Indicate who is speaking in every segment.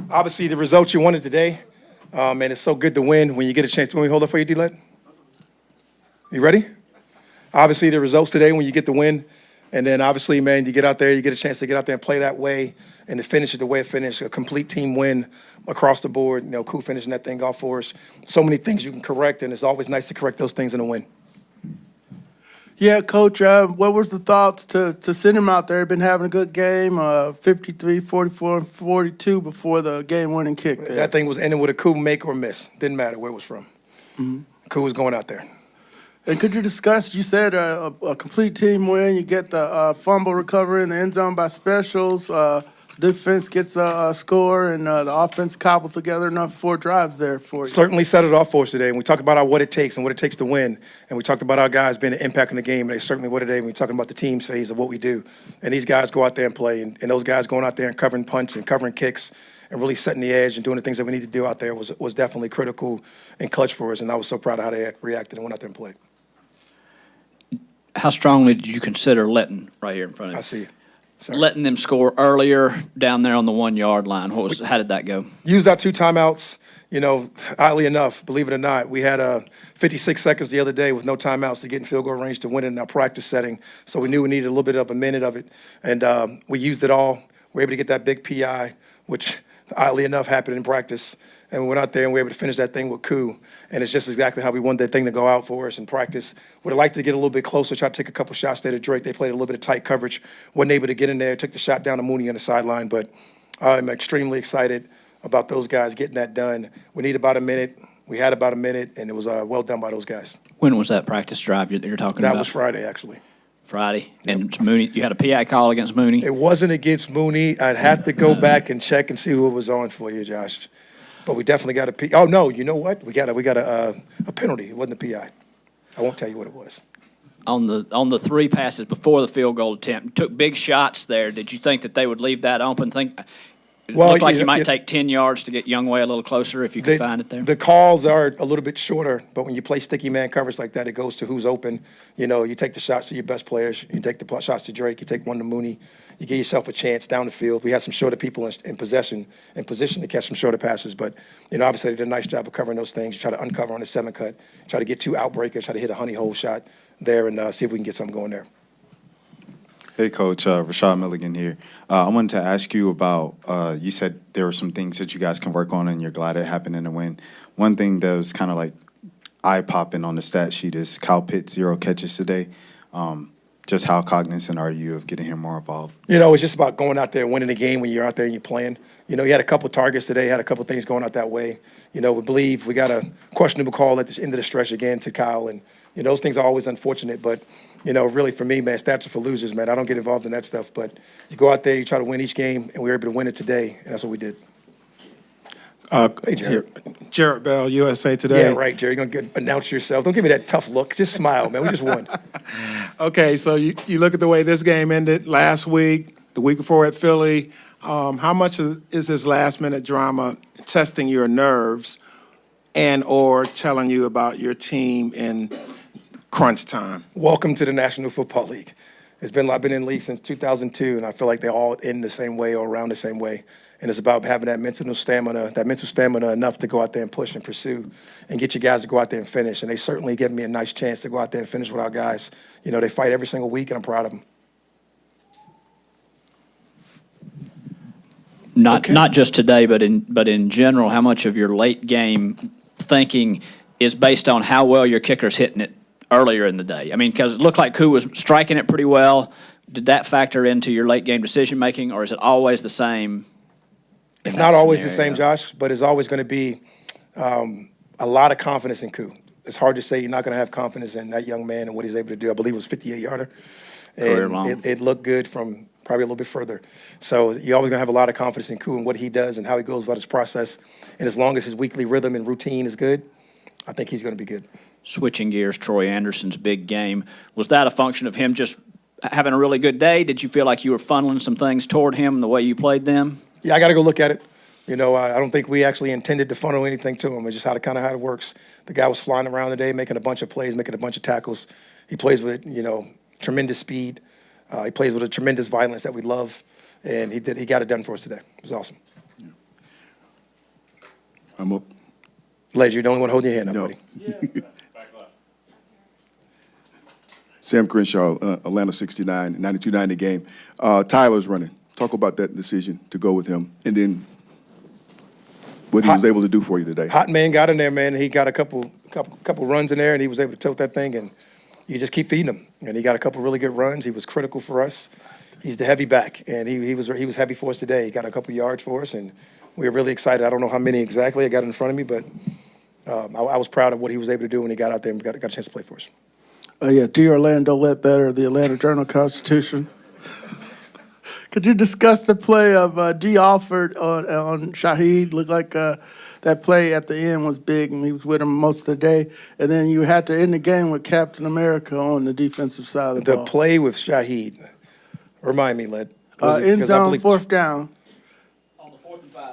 Speaker 1: Obviously, the result you wanted today, and it's so good to win when you get a chance. Let me hold it for you, D-Let. You ready? Obviously, the results today when you get the win, and then obviously, man, you get out there, you get a chance to get out there and play that way, and to finish it the way it finished, a complete team win across the board. You know, Koo finishing that thing off for us. So many things you can correct, and it's always nice to correct those things in a win.
Speaker 2: Yeah, Coach, what was the thoughts to send him out there? He'd been having a good game, 53, 44, and 42 before the game-winning kick there.
Speaker 1: That thing was ending with a Koo make or miss. Didn't matter where it was from. Koo was going out there.
Speaker 2: And could you discuss, you said a complete team win, you get the fumble recovery in the end zone by specials, defense gets a score, and the offense cobbles together enough 4 drives there for you.
Speaker 1: Certainly set it off for us today. And we talked about what it takes and what it takes to win. And we talked about our guys being an impact in the game. And they certainly were today when we're talking about the team's phase of what we do. And these guys go out there and play. And those guys going out there and covering punts and covering kicks and really setting the edge and doing the things that we need to do out there was definitely critical and clutch for us. And I was so proud of how they reacted and went out there and played.
Speaker 3: How strongly did you consider letting, right here in front of you?
Speaker 1: I see you. Sorry.
Speaker 3: Letting them score earlier down there on the 1-yard line? How did that go?
Speaker 1: Used our 2 timeouts. You know, oddly enough, believe it or not, we had 56 seconds the other day with no timeouts to get in field goal range to win it in our practice setting. So we knew we needed a little bit of a minute of it. And we used it all. We were able to get that big PI, which oddly enough happened in practice. And we went out there and we were able to finish that thing with Koo. And it's just exactly how we wanted that thing to go out for us in practice. Would have liked to get a little bit closer, try to take a couple shots there to Drake. They played a little bit of tight coverage, wasn't able to get in there, took the shot down to Mooney on the sideline. But I'm extremely excited about those guys getting that done. We need about a minute. We had about a minute, and it was well done by those guys.
Speaker 3: When was that practice drive you're talking about?
Speaker 1: That was Friday, actually.
Speaker 3: Friday. And it's Mooney, you had a PI call against Mooney?
Speaker 1: It wasn't against Mooney. I'd have to go back and check and see who it was on for you, Josh. But we definitely got a P. Oh no, you know what? We got a penalty. It wasn't a PI. I won't tell you what it was.
Speaker 3: On the 3 passes before the field goal attempt, took big shots there. Did you think that they would leave that open? It looked like you might take 10 yards to get Youngway a little closer if you could find it there.
Speaker 1: The calls are a little bit shorter, but when you play sticky man coverage like that, it goes to who's open. You know, you take the shots to your best players. You take the shots to Drake. You take one to Mooney. You give yourself a chance down the field. We had some shorter people in position to catch some shorter passes. But, you know, obviously they did a nice job of covering those things. You try to uncover on the 7 cut, try to get 2 outbreakers, try to hit a honey hole shot there and see if we can get something going there.
Speaker 4: Hey, Coach, Rashad Milligan here. I wanted to ask you about, you said there were some things that you guys can work on and you're glad it happened in the win. One thing that was kind of like eye-popping on the stat sheet is Kyle Pitts, 0 catches today. Just how cognizant are you of getting him more involved? You
Speaker 1: know, it's just about going out there and winning the game when you're out there and you're playing. You know, he had a couple targets today, had a couple things going out that way. You know, we believe we got a questionable call at the end of the stretch again to Kyle. And, you know, those things are always unfortunate. But, you know, really for me, man, stats are for losers, man. I don't get involved in that stuff. But you go out there, you try to win each game, and we were able to win it today. And that's what we did. Hey, Jared.
Speaker 5: Jared Bell, USA Today.
Speaker 1: Yeah, right, Jared. You're going to announce yourself. Don't give me that tough look. Just smile, man. We just won.
Speaker 5: Okay, so you look at the way this game ended last week, the week before at Philly. How much is this last-minute drama testing your nerves and or telling you about your team in crunch time?
Speaker 1: Welcome to the National Football League. I've been in the league since 2002, and I feel like they're all in the same way or around the same way. And it's about having that mental stamina enough to go out there and push and pursue and get your guys to go out there and finish. And they certainly give me a nice chance to go out there and finish with our guys. You know, they fight every single week, and I'm proud of them.
Speaker 3: Not just today, but in general, how much of your late game thinking is based on how well your kicker's hitting it earlier in the day? I mean, because it looked like Koo was striking it pretty well. Did that factor into your late game decision making, or is it always the same?
Speaker 1: It's not always the same, Josh, but it's always going to be a lot of confidence in Koo. It's hard to say you're not going to have confidence in that young man and what he's able to do. I believe it was 58-yarder.
Speaker 3: Career long.
Speaker 1: It looked good from probably a little bit further. So you're always going to have a lot of confidence in Koo and what he does and how he goes about his process. And as long as his weekly rhythm and routine is good, I think he's going to be good.
Speaker 3: Switching gears, Troy Anderson's big game. Was that a function of him just having a really good day? Did you feel like you were funneling some things toward him the way you played them?
Speaker 1: Yeah, I got to go look at it. You know, I don't think we actually intended to funnel anything to him. It's just how it works. The guy was flying around today, making a bunch of plays, making a bunch of tackles. He plays with, you know, tremendous speed. He plays with a tremendous violence that we love, and he got it done for us today. It was awesome.
Speaker 6: I'm up.
Speaker 1: Ledge, you're the only one holding your hand up,
Speaker 6: No.
Speaker 1: buddy.
Speaker 6: Sam Crenshaw, Atlanta 69, 92-90 game. Tyler's running. Talk about that decision to go with him, and then what he was able to do for you today.
Speaker 1: Hot man got in there, man. He got a couple runs in there, and he was able to tilt that thing, and you just keep feeding him. And he got a couple really good runs. He was critical for us. He's the heavy back, and he was heavy for us today. He got a couple yards for us, and we were really excited. I don't know how many exactly. I got it in front of me, but I was proud of what he was able to do when he got out there and got a chance to play for us.
Speaker 2: Yeah, D. Orlando Ledbetter, the Atlanta Journal-Constitution. Could you discuss the play of D. Alford on Shaheed? Looked like that play at the end was big, and he was with him most of the day. And then you had to end the game with Captain America on the defensive side of the ball.
Speaker 1: The play with Shaheed, remind me, Led.
Speaker 2: End zone, fourth down.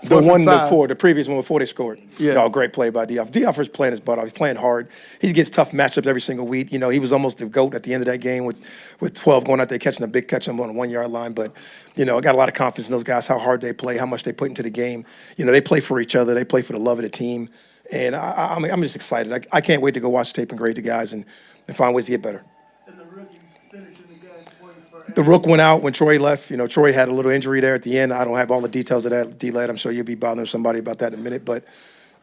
Speaker 1: The one
Speaker 2: 4 for 5.
Speaker 1: before, the previous one before they scored.
Speaker 2: Yeah.
Speaker 1: Oh, great play by Dioff. Dioff is playing his butt off. He's playing hard. He gets tough matchups every single week. You know, he was almost the GOAT at the end of that game with 12 going out there catching a big catch on the 1 yard line. But, you know, I got a lot of confidence in those guys, how hard they play, how much they put into the game. You know, they play for each other. They play for the love of the team. And I'm just excited. I can't wait to go watch the tape and grade the guys and find ways to get better.
Speaker 2: And the rookies finishing the game for
Speaker 1: The rook went out when Troy left. You know, Troy had a little injury there at the end. I don't have all the details of that, D-Led. I'm sure you'll be bothering somebody about that in a minute, but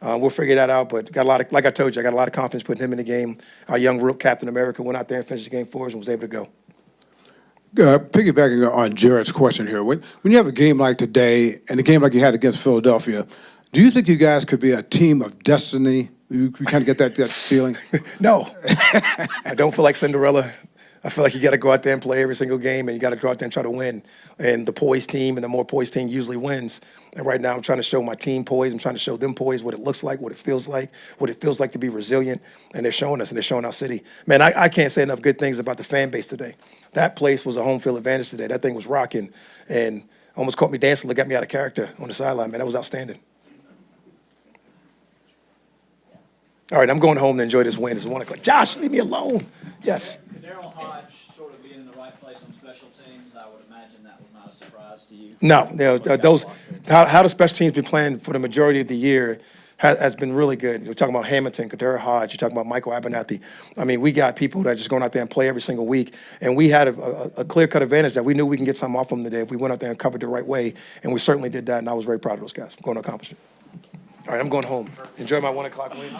Speaker 1: we'll figure that out. But got a lot of, like I told you, I got a lot of confidence putting him in the game. Our young rook, Captain America, went out there and finished the game for us and was able to go.
Speaker 7: Piggybacking on Jared's question here, when you have a game like today and a game like you had against Philadelphia, do you think you guys could be a team of destiny? You kind of get that feeling?
Speaker 1: No, I don't feel like Cinderella. I feel like you got to go out there and play every single game, and you got to go out there and try to win. And the poised team and the more poised team usually wins. And right now, I'm trying to show my team poise. I'm trying to show them poise, what it looks like, what it feels like to be resilient. And they're showing us, and they're showing our city. Man, I can't say enough good things about the fan base today. That place was a home field advantage today. That thing was rocking, and almost caught me dancing, got me out of character on the sideline. Man, that was outstanding. All right, I'm going home to enjoy this win. It's 1 o'clock. Josh, leave me alone. Yes.
Speaker 3: Daryl Hodge sort of being in the right place on special teams, I would imagine that was not a surprise to you.
Speaker 1: No, those how the special teams been playing for the majority of the year has been really good. We're talking about Hamilton, Kadera Hodge. You're talking about Michael Abernathy. I mean, we got people that are just going out there and play every single week, and we had a clear-cut advantage that we knew we can get something off them today if we went out there and covered the right way, and we certainly did that, and I was very proud of those guys for going to accomplish it. All right, I'm going home. Enjoy my 1 o'clock win.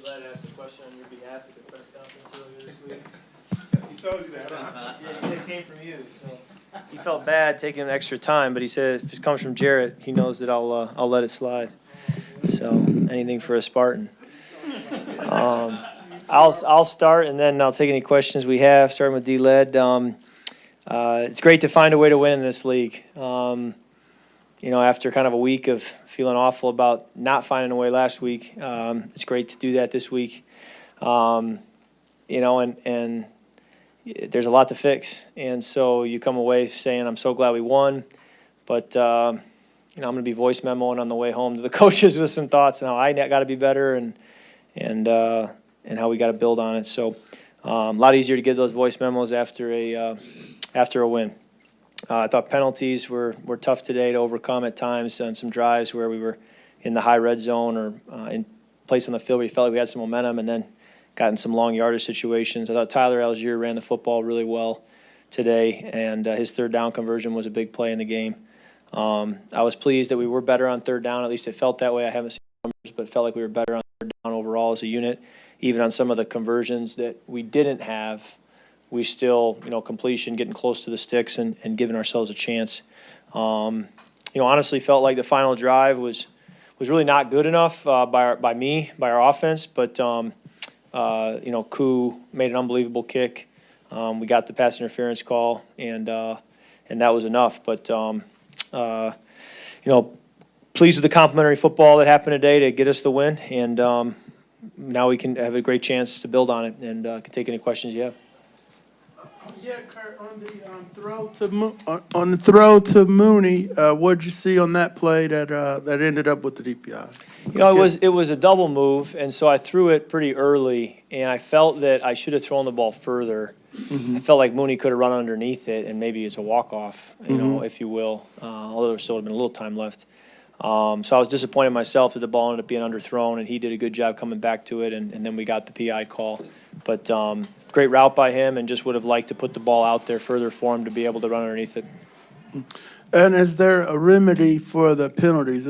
Speaker 8: D-Led asked the question on your behalf at the press conference earlier this week.
Speaker 5: He told you that, huh?
Speaker 8: Yeah, he said it came from you, so he felt bad taking extra time, but he said if it comes from Jarrett, he knows that I'll let it slide. So anything for a Spartan. I'll start and then I'll take any questions we have, starting with D-Led. It's great to find a way to win in this league. After kind of a week of feeling awful about not finding a way last week, it's great to do that this week. And there's a lot to fix. And so you come away saying, I'm so glad we won. But, I'm going to be voice memoing on the way home to the coaches with some thoughts on how I got to be better and how we got to build on it. So a lot easier to give those voice memos after a win. I thought penalties were tough today to overcome at times on some drives where we were in the high red zone or in place on the field where we felt like we had some momentum and then got in some long yardage situations. I thought Tyler Algier ran the football really well today, and his third down conversion was a big play in the game. I was pleased that we were better on third down. At least it felt that way. I haven't seen numbers, but it felt like we were better on third down overall as a unit. Even on some of the conversions that we didn't have, we still, completion, getting close to the sticks and giving ourselves a chance. Honestly felt like the final drive was really not good enough by our offense, but Koo made an unbelievable kick. We got the pass interference call, and that was enough. But pleased with the complimentary football that happened today to get us the win, and now we can have a great chance to build on it and can take any questions you have.
Speaker 2: Yeah, Kurt, on the throw to Mooney, what'd you see on that play that ended up with the DPI?
Speaker 8: It was a double move, and so I threw it pretty early, and I felt that I should have thrown the ball further. Mm-hmm. I felt like Mooney could have run underneath it, and maybe it's a walk-off, if you will, although there still would have been a little time left. So I was disappointed in myself that the ball ended up being underthrown, and he did a good job coming back to it, and then we got the PI call. But great route by him, and just would have liked to put the ball out there further for him to be able to run underneath it.
Speaker 2: And is there a remedy for the penalties?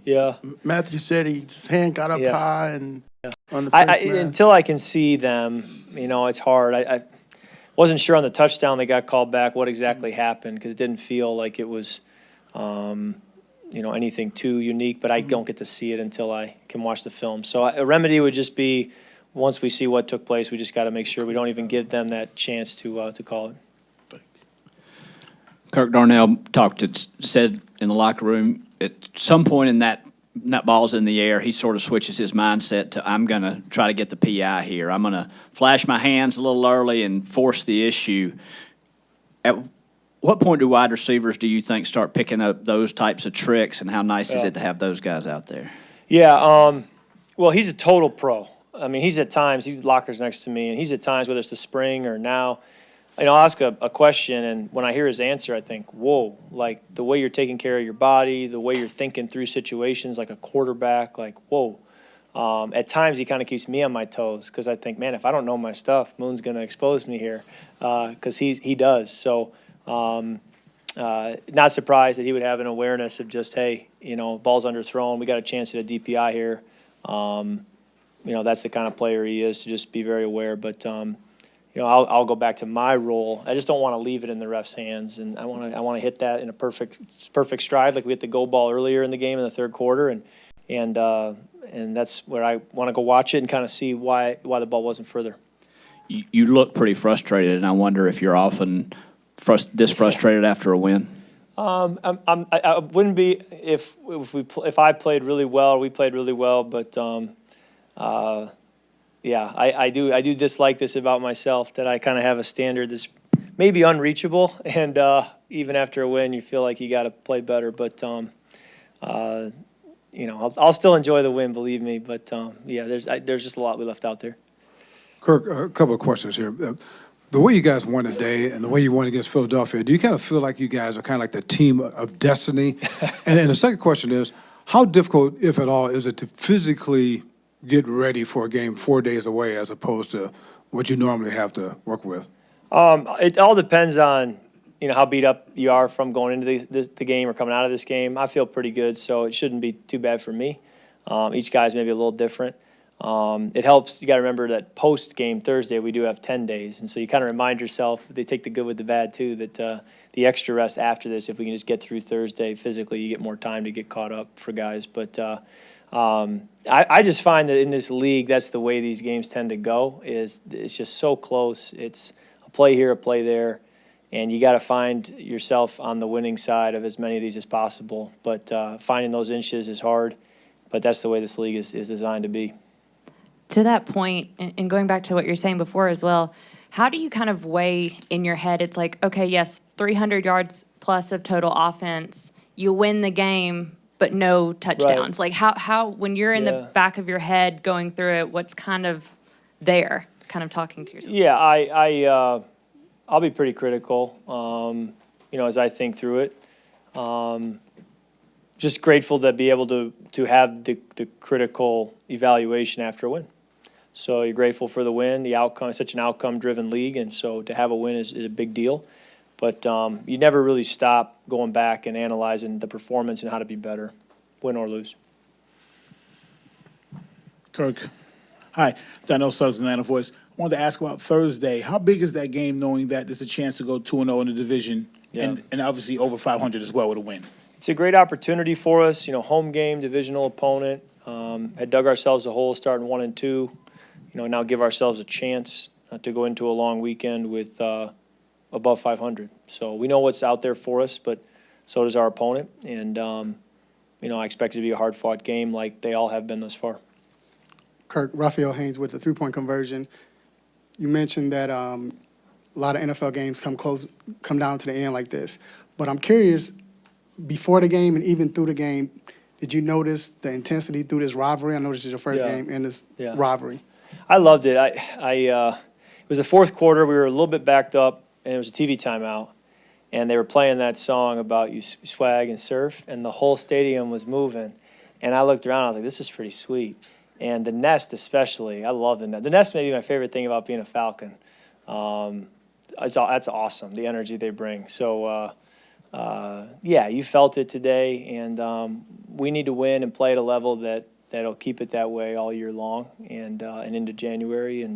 Speaker 8: Yeah.
Speaker 2: Matthew said his hand got up high and on the
Speaker 8: until I can see them, it's hard. I wasn't sure on the touchdown they got called back what exactly happened because it didn't feel like it was anything too unique, but I don't get to see it until I can watch the film. So a remedy would just be once we see what took place, we just got to make sure we don't even give them that chance to call it.
Speaker 3: Kirk Darnell said in the locker room at some point in that ball's in the air, he sort of switches his mindset to, I'm going to try to get the PI here. I'm going to flash my hands a little early and force the issue. At what point do wide receivers, do you think, start picking up those types of tricks, and how nice is it to have those guys out there?
Speaker 8: Yeah, well, he's a total pro. I mean, he's lockers next to me, and he's at times, whether it's the spring or now, I'll ask a question, and when I hear his answer, I think, whoa, like the way you're taking care of your body, the way you're thinking through situations like a quarterback, like, whoa. At times, he kind of keeps me on my toes because I think, man, if I don't know my stuff, Moon's going to expose me here because he does. So not surprised that he would have an awareness of just, hey, ball's underthrown. We got a chance at a DPI here. That's the kind of player he is, to just be very aware. But I'll go back to my role. I just don't want to leave it in the ref's hands, and I want to hit that in a perfect stride, like we hit the goal ball earlier in the game in the third quarter, and that's where I want to go watch it and kind of see why the ball wasn't further.
Speaker 3: You look pretty frustrated, and I wonder if you're often this frustrated after a win.
Speaker 8: I wouldn't be if I played really well, we played really well, but yeah, I do dislike this about myself, that I kind of have a standard that's maybe unreachable, and even after a win, you feel like you got to play better. But I'll still enjoy the win, believe me. But yeah, there's just a lot we left out there.
Speaker 7: Kirk, a couple of questions here. The way you guys won today and the way you won against Philadelphia, do you kind of feel like you guys are kind of like the team of destiny? and the second question is, how difficult, if at all, is it to physically get ready for a game 4 days away as opposed to what you normally have to work with?
Speaker 8: It all depends on how beat up you are from going into the game or coming out of this game. I feel pretty good, so it shouldn't be too bad for me. Each guy's maybe a little different. It helps. You got to remember that post-game Thursday, we do have 10 days. And so you kind of remind yourself, they take the good with the bad too, that the extra rest after this, if we can just get through Thursday physically, you get more time to get caught up for guys. But I just find that in this league, that's the way these games tend to go, is it's just so close. It's a play here, a play there. And you got to find yourself on the winning side of as many of these as possible. But finding those inches is hard. But that's the way this league is designed to be.
Speaker 9: To that point, and going back to what you're saying before as well, how do you kind of weigh in your head? It's like, okay, yes, 300 yards plus of total offense, you win the game, but no touchdowns. Like how when you're in the back of your head going through it, what's kind of there, kind of talking to yourself?
Speaker 8: Yeah, I'll be pretty critical, as I think through it. Just grateful to be able to have the critical evaluation after a win. So you're grateful for the win, the outcome. It's such an outcome-driven league, and so to have a win is a big deal. But you never really stop going back and analyzing the performance and how to be better, win or lose.
Speaker 10: Kirk. Hi, Daniel Suggs, Atlanta Voice. I wanted to ask about Thursday. How big is that game knowing that there's a chance to go 2-0 in the division and obviously over 500 as well with a win?
Speaker 8: It's a great opportunity for us, home game, divisional opponent. Had dug ourselves a hole starting 1-2. Now give ourselves a chance to go into a long weekend with above 500. So we know what's out there for us, but so does our opponent. And, I expect it to be a hard-fought game like they all have been thus far.
Speaker 11: Kirk, Raphael Haynes with the three-point conversion. You mentioned that a lot of NFL games come down to the end like this. But I'm curious, before the game and even through the game, did you notice the intensity through this rivalry? I know this is your first game in this rivalry.
Speaker 8: I loved it. It was the fourth quarter. We were a little bit backed up, and it was a TV timeout. And they were playing that song about you swag and surf, and the whole stadium was moving. And I looked around, I was like, this is pretty sweet. And the nest especially, I love the nest. The nest may be my favorite thing about being a Falcon. That's awesome, the energy they bring. So, you felt it today, and we need to win and play at a level that'll keep it that way all year long and into January.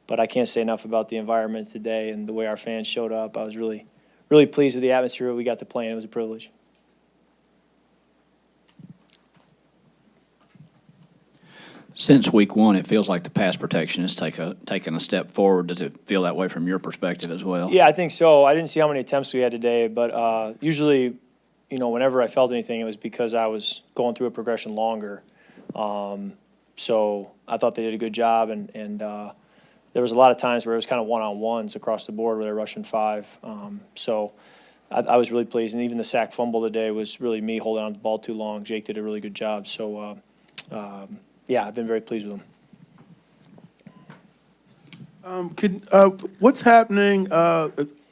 Speaker 8: But I can't say enough about the environment today and the way our fans showed up. I was really, really pleased with the atmosphere we got to play in. It was a privilege.
Speaker 3: Since week one, it feels like the pass protection has taken a step forward. Does it feel that way from your perspective as well?
Speaker 8: Yeah, I think so. I didn't see how many attempts we had today, but usually, whenever I felt anything, it was because I was going through a progression longer. So I thought they did a good job, and there was a lot of times where it was kind of one-on-ones across the board where they're rushing five. So I was really pleased, and even the sack fumble today was really me holding on to the ball too long. Jake did a really good job. So, I've been very pleased with them.
Speaker 2: What's happening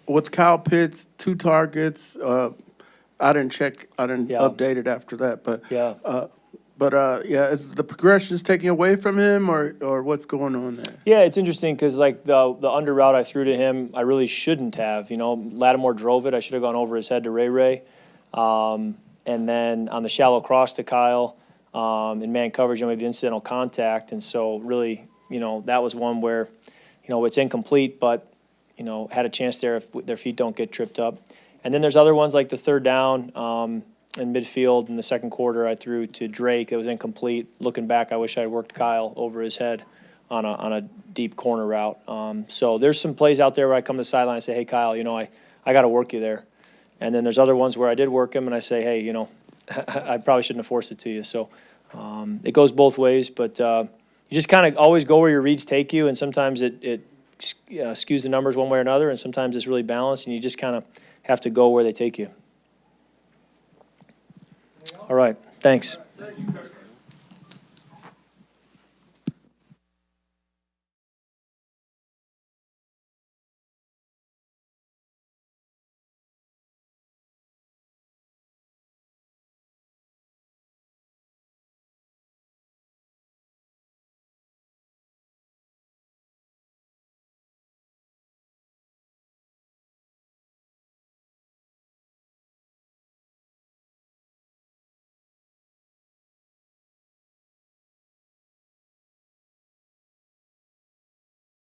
Speaker 2: with Kyle Pitts? 2 targets. I didn't update it after that, but is the progressions taking away from him, or what's going on there?
Speaker 8: Yeah, it's interesting because like the under route I threw to him, I really shouldn't have. Lattimore drove it. I should have gone over his head to Ray. And then on the shallow cross to Kyle, in man coverage, we had the incidental contact, and so really, that was one where, it's incomplete, but had a chance there if their feet don't get tripped up. And then there's other ones like the third down in midfield in the second quarter I threw to Drake. It was incomplete. Looking back, I wish I had worked Kyle over his head on a deep corner route. So there's some plays out there where I come to the sideline and say, hey, Kyle, I got to work you there. And then there's other ones where I did work him and I say, hey, I probably shouldn't have forced it to you. So it goes both ways, but you just kind of always go where your reads take you, and sometimes it skews the numbers one way or another, and sometimes it's really balanced, and you just kind of have to go where they take you. All right, thanks.
Speaker 2: Thank you, Coach.